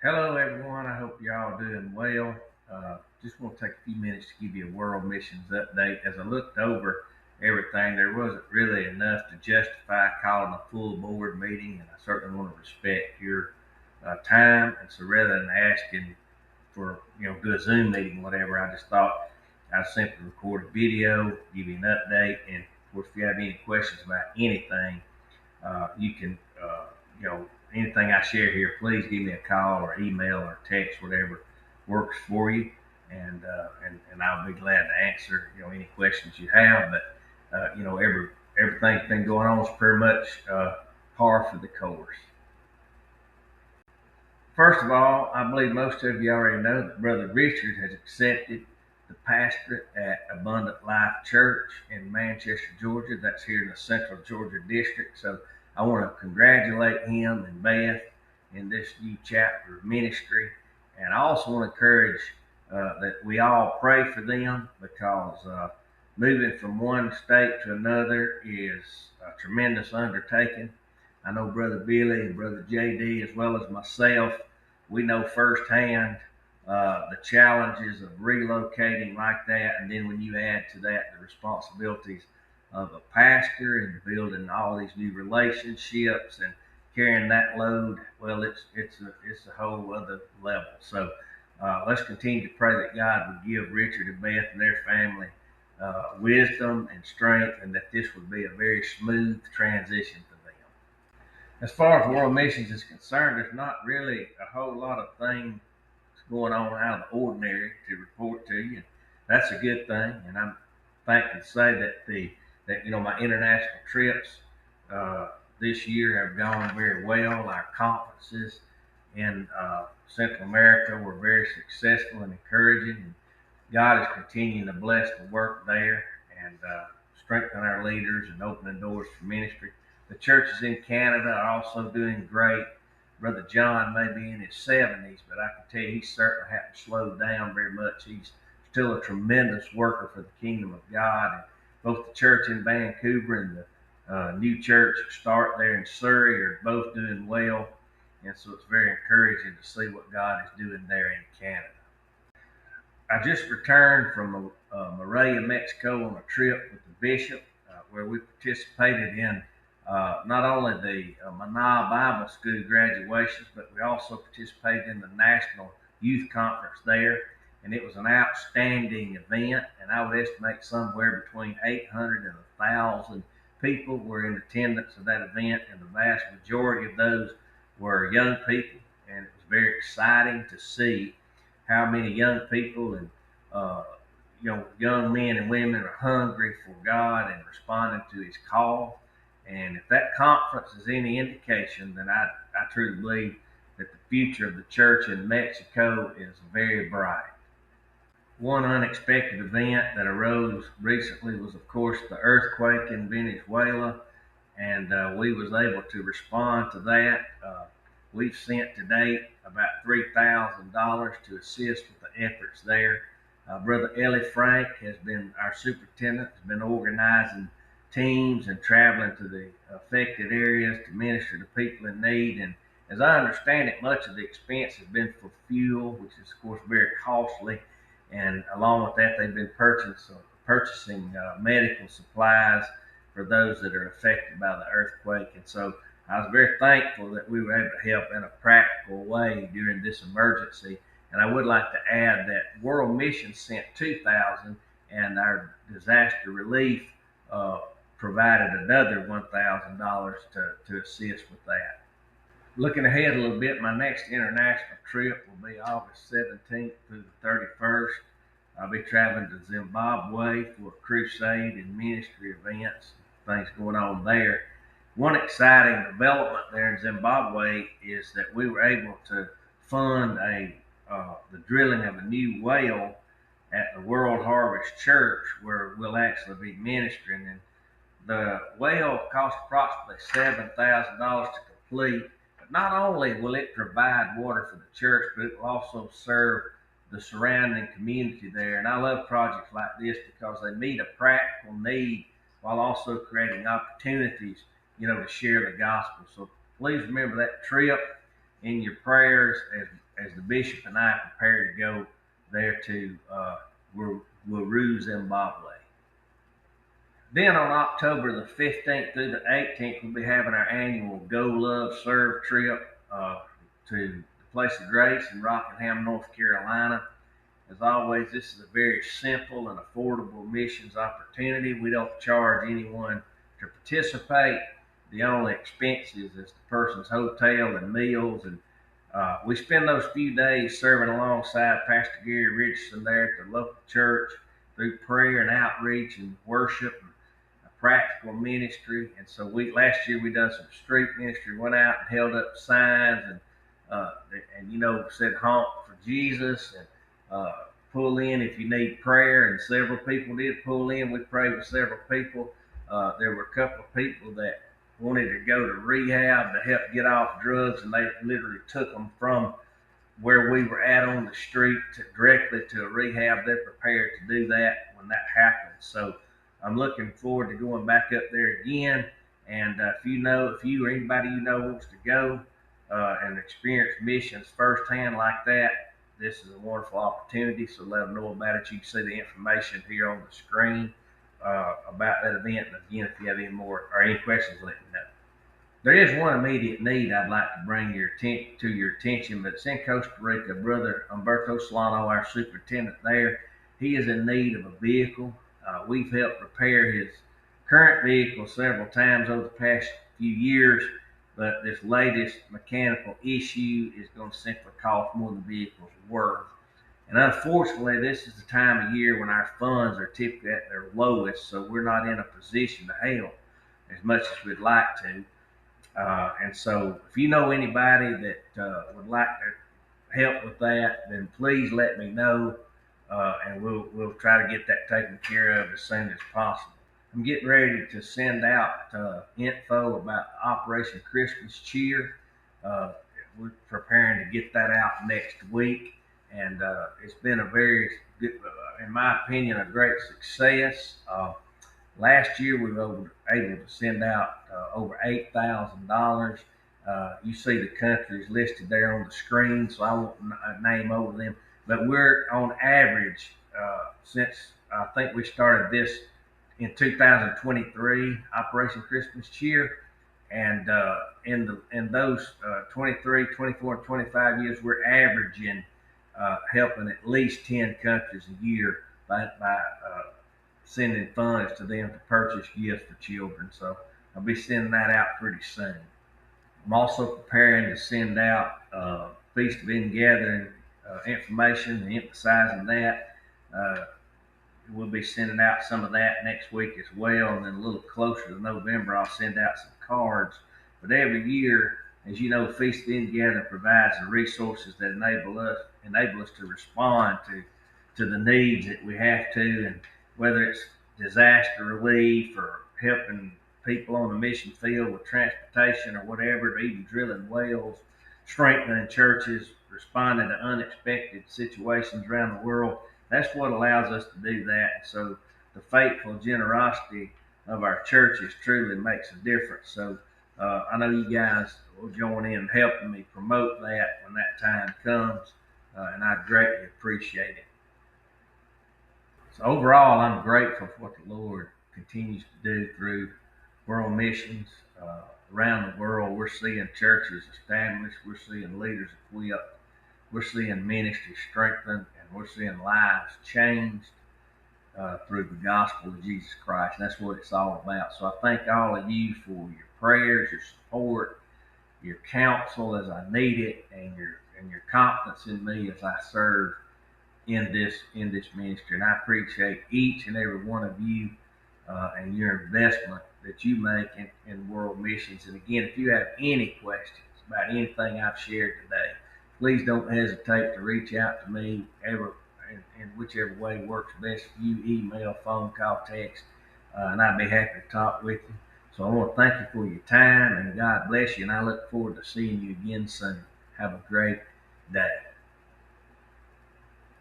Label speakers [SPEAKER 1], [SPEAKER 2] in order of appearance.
[SPEAKER 1] Hello, everyone. I hope y'all doing well. Just want to take a few minutes to give you a world missions update. As I looked over everything, there wasn't really enough to justify calling a full board meeting, and I certainly want to respect your time. And so, rather than asking for do a Zoom meeting, whatever, I just thought I'd simply record a video, give you an update, and of course, if you have any questions about anything, you can, anything I share here, please give me a call or email or text, whatever works for you, and I'll be glad to answer any questions you have. But everything's been going on is pretty much par for the course. First of all, I believe most of you already know that Brother Richard has accepted the pastorate at Abundant Life Church in Manchester, Georgia. That's here in the Central Georgia District. So I want to congratulate him and Beth in this new chapter of ministry. And I also want to encourage that we all pray for them, because moving from one state to another is a tremendous undertaking. I know Brother Billy and Brother JD, as well as myself, we know firsthand the challenges of relocating like that. And then when you add to that the responsibilities of a pastor and building all these new relationships and carrying that load, well, it's a whole other level. So let's continue to pray that God would give Richard and Beth and their family wisdom and strength, and that this would be a very smooth transition for them. As far as world missions is concerned, there's not really a whole lot of things going on out of the ordinary to report to you. That's a good thing, and I'm thankful to say that my international trips this year have gone very well. Our conferences in Central America were very successful and encouraging, and God is continuing to bless the work there and strengthen our leaders and opening doors for ministry. The churches in Canada are also doing great. Brother John may be in his 70s, but I can tell you he certainly hasn't slowed down very much. He's still a tremendous worker for the kingdom of God. And both the church in Vancouver and the new church start there in Surrey are both doing well. And so it's very encouraging to see what God is doing there in Canada. I just returned from Morelia, Mexico on a trip with the bishop where we participated in not only the Mana Bible School graduations, but we also participated in the National Youth Conference there. And it was an outstanding event, and I would estimate somewhere between 800 and 1,000 people were in attendance of that event, and the vast majority of those were young people. And it was very exciting to see how many young people and young men and women are hungry for God and responding to His call. And if that conference is any indication, then I truly believe that the future of the church in Mexico is very bright. One unexpected event that arose recently was, of course, the earthquake in Venezuela, and we was able to respond to that. We've sent to date about $3,000 to assist with the efforts there. Brother Ellie Frank has been our superintendent, has been organizing teams and traveling to the affected areas to minister to people in need. And as I understand it, much of the expense has been for fuel, which is, of course, very costly. And along with that, they've been purchasing medical supplies for those that are affected by the earthquake. And so I was very thankful that we were able to help in a practical way during this emergency. And I would like to add that World Mission sent 2,000, and our disaster relief provided another $1,000 to assist with that. Looking ahead a little bit, my next international trip will be August 17th through the 31st. I'll be traveling to Zimbabwe for a crusade and ministry events, things going on there. One exciting development there in Zimbabwe is that we were able to fund the drilling of a new well at the World Harvest Church, where we'll actually be ministering. And the well cost approximately $7,000 to complete. But not only will it provide water for the church, but it will also serve the surrounding community there. And I love projects like this because they meet a practical need while also creating opportunities, to share the gospel. So please remember that trip in your prayers as the bishop and I prepare to go there to Wuru, Zimbabwe. Then on October the 15th through the 18th, we'll be having our annual Go Love Serve trip to the Place of Grace in Rockingham, North Carolina. As always, this is a very simple and affordable missions opportunity. We don't charge anyone to participate. The only expenses is the person's hotel and meals, and we spend those few days serving alongside Pastor Gary Richardson there at the local church through prayer and outreach and worship and practical ministry. And so last year we done some street ministry, went out and held up signs and said honk for Jesus, and pull in if you need prayer. And several people did pull in. We prayed with several people. There were a couple of people that wanted to go to rehab to help get off drugs, and they literally took them from where we were at on the street directly to a rehab. They're prepared to do that when that happens. So I'm looking forward to going back up there again. And if you or anybody you know wants to go and experience missions firsthand like that, this is a wonderful opportunity. So let them know about it. You can see the information here on the screen about that event. And again, if you have any more or any questions, let me know. There is one immediate need I'd like to bring to your attention, but it's in Costa Rica. Brother Humberto Solano, our superintendent there, he is in need of a vehicle. We've helped repair his current vehicle several times over the past few years, but this latest mechanical issue is going to simply cost more than the vehicle's worth. And unfortunately, this is the time of year when our funds are typically at their lowest, so we're not in a position to help as much as we'd like to. And so if you know anybody that would like to help with that, then please let me know, and we'll try to get that taken care of as soon as possible. I'm getting ready to send out info about Operation Christmas Cheer. We're preparing to get that out next week, and it's been a very good, in my opinion, a great success. Last year we were able to send out over $8,000. You see the countries listed there on the screen, so I won't name over them. But we're on average, since I think we started this in 2023, Operation Christmas Cheer, and in those 23, 24, and 25 years, we're averaging helping at least 10 countries a year by sending funds to them to purchase gifts for children. So I'll be sending that out pretty soon. I'm also preparing to send out Feast of Ingathering information and emphasizing that. We'll be sending out some of that next week as well, and then a little closer to November, I'll send out some cards. But every year, as you know, Feast of Ingathering provides the resources that enable us to respond to the needs that we have to, and whether it's disaster relief or helping people on the mission field with transportation or whatever, or even drilling wells, strengthening churches, responding to unexpected situations around the world. That's what allows us to do that. So the faithful generosity of our churches truly makes a difference. So I know you guys will join in helping me promote that when that time comes, and I greatly appreciate it. So overall, I'm grateful for what the Lord continues to do through world missions around the world. We're seeing churches established, we're seeing leaders equipped, we're seeing ministry strengthened, and we're seeing lives changed through the gospel of Jesus Christ. And that's what it's all about. So I thank all of you for your prayers, your support, your counsel as I need it, and your confidence in me as I serve in this ministry. And I appreciate each and every one of you and your investment that you make in world missions. And again, if you have any questions about anything I've shared today, please don't hesitate to reach out to me in whichever way works best for you: email, phone call, text, and I'd be happy to talk with you. So I want to thank you for your time, and God bless you, and I look forward to seeing you again soon. Have a great day.